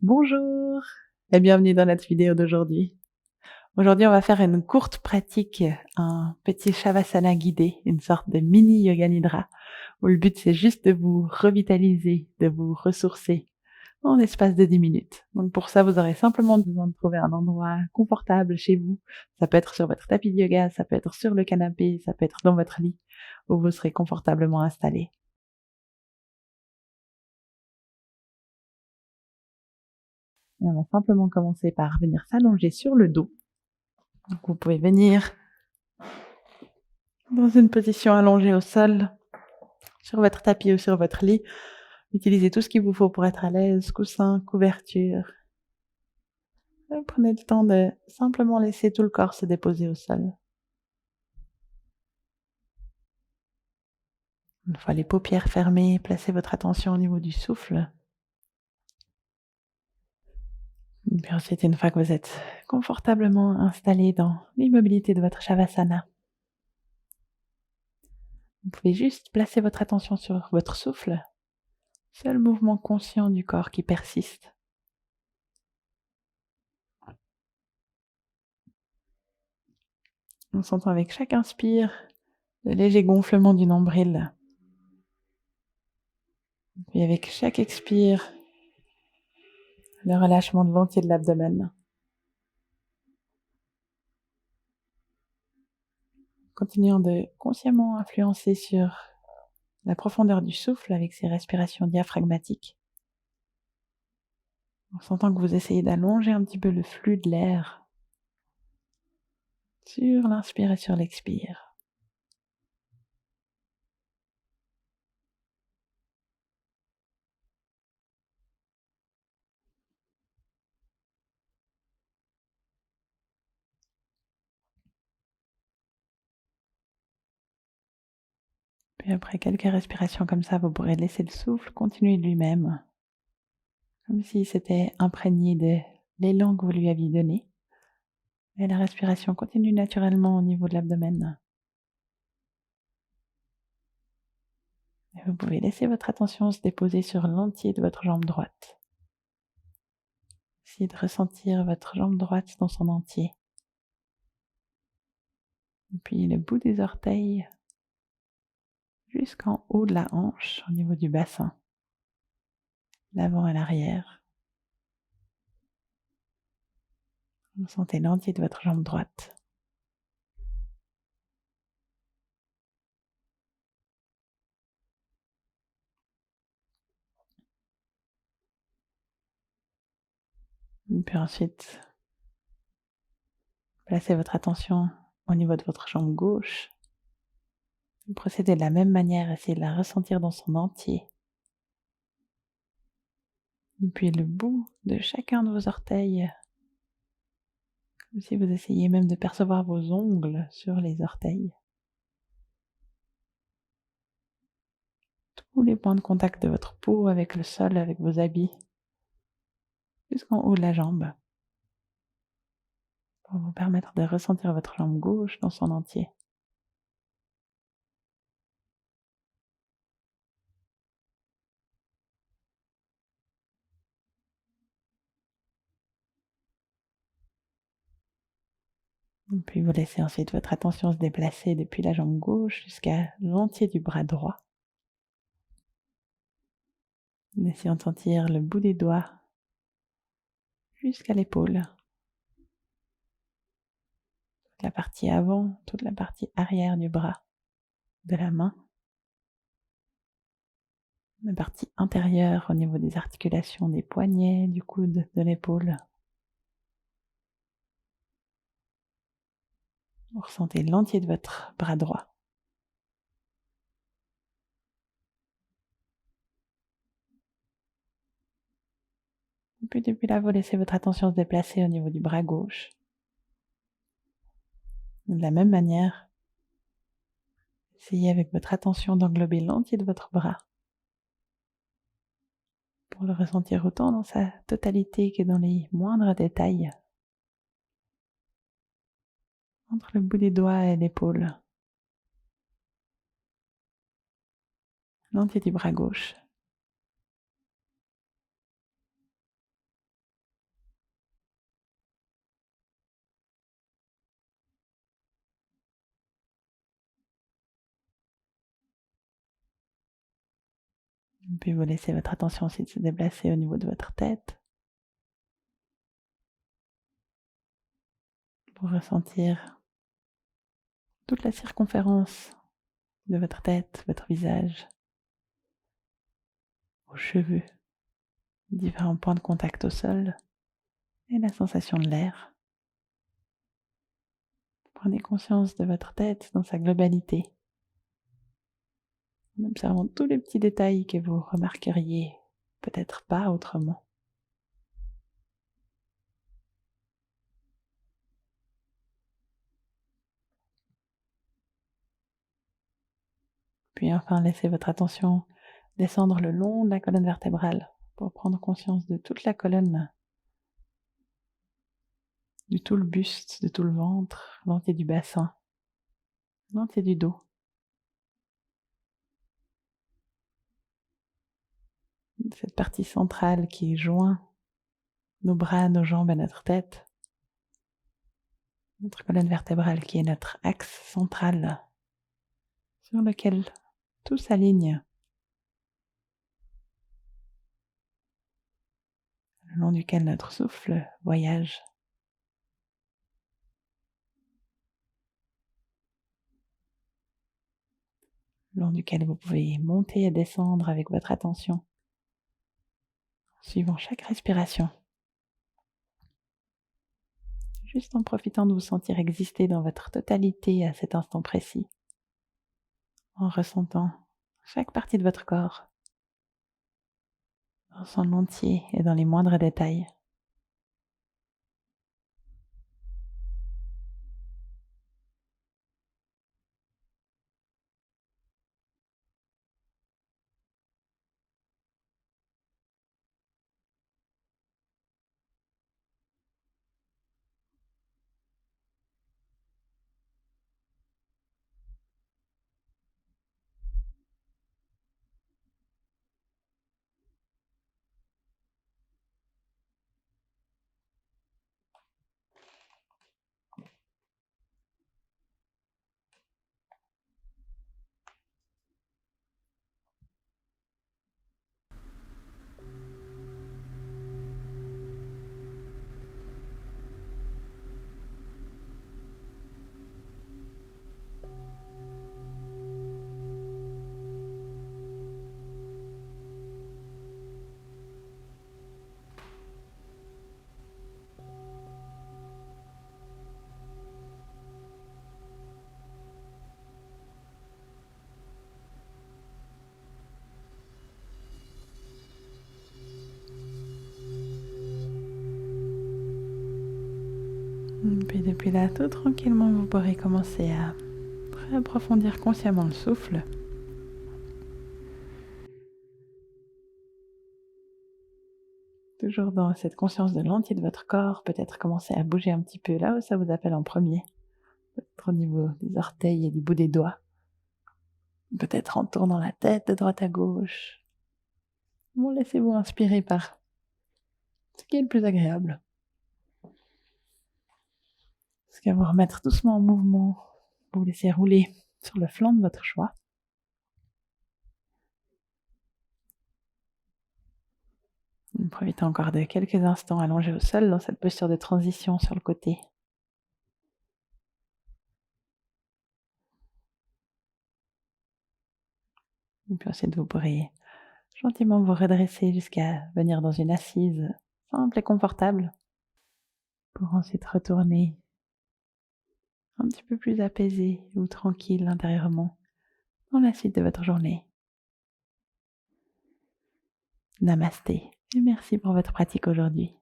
Bonjour et bienvenue dans notre vidéo d'aujourd'hui. Aujourd'hui, on va faire une courte pratique, un petit Shavasana guidé, une sorte de mini yoga nidra, où le but c'est juste de vous revitaliser, de vous ressourcer en l'espace de 10 minutes. Donc pour ça, vous aurez simplement besoin de trouver un endroit confortable chez vous. Ça peut être sur votre tapis de yoga, ça peut être sur le canapé, ça peut être dans votre lit, où vous serez confortablement installé. Et on va simplement commencer par venir s'allonger sur le dos. Donc vous pouvez venir dans une position allongée au sol, sur votre tapis ou sur votre lit. Utilisez tout ce qu'il vous faut pour être à l'aise, coussin, couverture. Et prenez le temps de simplement laisser tout le corps se déposer au sol. Une fois les paupières fermées, placez votre attention au niveau du souffle. Et puis ensuite, une fois que vous êtes confortablement installé dans l'immobilité de votre Shavasana, vous pouvez juste placer votre attention sur votre souffle, seul mouvement conscient du corps qui persiste. On s'entend avec chaque inspire le léger gonflement du nombril. Puis avec chaque expire, le relâchement de l'entier de l'abdomen. Continuons de consciemment influencer sur la profondeur du souffle avec ces respirations diaphragmatiques. En sentant que vous essayez d'allonger un petit peu le flux de l'air sur l'inspire et sur l'expire. Puis après quelques respirations comme ça, vous pourrez laisser le souffle continuer de lui-même, comme si c'était imprégné de l'élan que vous lui aviez donné. Et la respiration continue naturellement au niveau de l'abdomen. Et vous pouvez laisser votre attention se déposer sur l'entier de votre jambe droite. Essayez de ressentir votre jambe droite dans son entier. Et puis le bout des orteils jusqu'en haut de la hanche, au niveau du bassin, l'avant et l'arrière. Vous sentez l'entier de votre jambe droite. Et puis ensuite, placez votre attention au niveau de votre jambe gauche. Vous procédez de la même manière, essayez de la ressentir dans son entier. Et puis le bout de chacun de vos orteils, comme si vous essayiez même de percevoir vos ongles sur les orteils. Tous les points de contact de votre peau avec le sol, avec vos habits, jusqu'en haut de la jambe, pour vous permettre de ressentir votre jambe gauche dans son entier. Et puis vous laissez ensuite votre attention se déplacer depuis la jambe gauche jusqu'à l'entier du bras droit. Essayez de sentir le bout des doigts jusqu'à l'épaule. Toute la partie avant, toute la partie arrière du bras, de la main. La partie intérieure au niveau des articulations des poignets, du coude, de l'épaule. Vous ressentez l'entier de votre bras droit. Et puis depuis là, vous laissez votre attention se déplacer au niveau du bras gauche. De la même manière, essayez avec votre attention d'englober l'entier de votre bras pour le ressentir autant dans sa totalité que dans les moindres détails. Entre le bout des doigts et l'épaule. L'entier du bras gauche. Puis vous laissez votre attention aussi de se déplacer au niveau de votre tête pour ressentir toute la circonférence de votre tête, votre visage, vos cheveux, différents points de contact au sol et la sensation de l'air. Prenez conscience de votre tête dans sa globalité, en observant tous les petits détails que vous remarqueriez peut-être pas autrement. Puis enfin, laissez votre attention descendre le long de la colonne vertébrale pour prendre conscience de toute la colonne, de tout le buste, de tout le ventre, l'entier du bassin, l'entier du dos. Cette partie centrale qui joint nos bras, nos jambes à notre tête. Notre colonne vertébrale qui est notre axe central sur lequel tout s'aligne. Le long duquel notre souffle voyage. Le long duquel vous pouvez monter et descendre avec votre attention, suivant chaque respiration. Juste en profitant de vous sentir exister dans votre totalité à cet instant précis, en ressentant chaque partie de votre corps, dans son entier et dans les moindres détails. Puis depuis là, tout tranquillement, vous pourrez commencer à approfondir consciemment le souffle. Toujours dans cette conscience de l'entier de votre corps, peut-être commencer à bouger un petit peu là où ça vous appelle en premier. Peut-être au niveau des orteils et du bout des doigts. Peut-être en tournant la tête de droite à gauche. Bon, laissez-vous inspirer par ce qui est le plus agréable. Jusqu'à vous remettre doucement en mouvement. Vous laissez rouler sur le flanc de votre choix. Profitez encore de quelques instants allongés au sol dans cette posture de transition sur le côté. Et puis ensuite, vous pourrez gentiment vous redresser jusqu'à venir dans une assise simple et confortable pour ensuite retourner un petit peu plus apaisé ou tranquille intérieurement dans la suite de votre journée. Namasté et merci pour votre pratique aujourd'hui.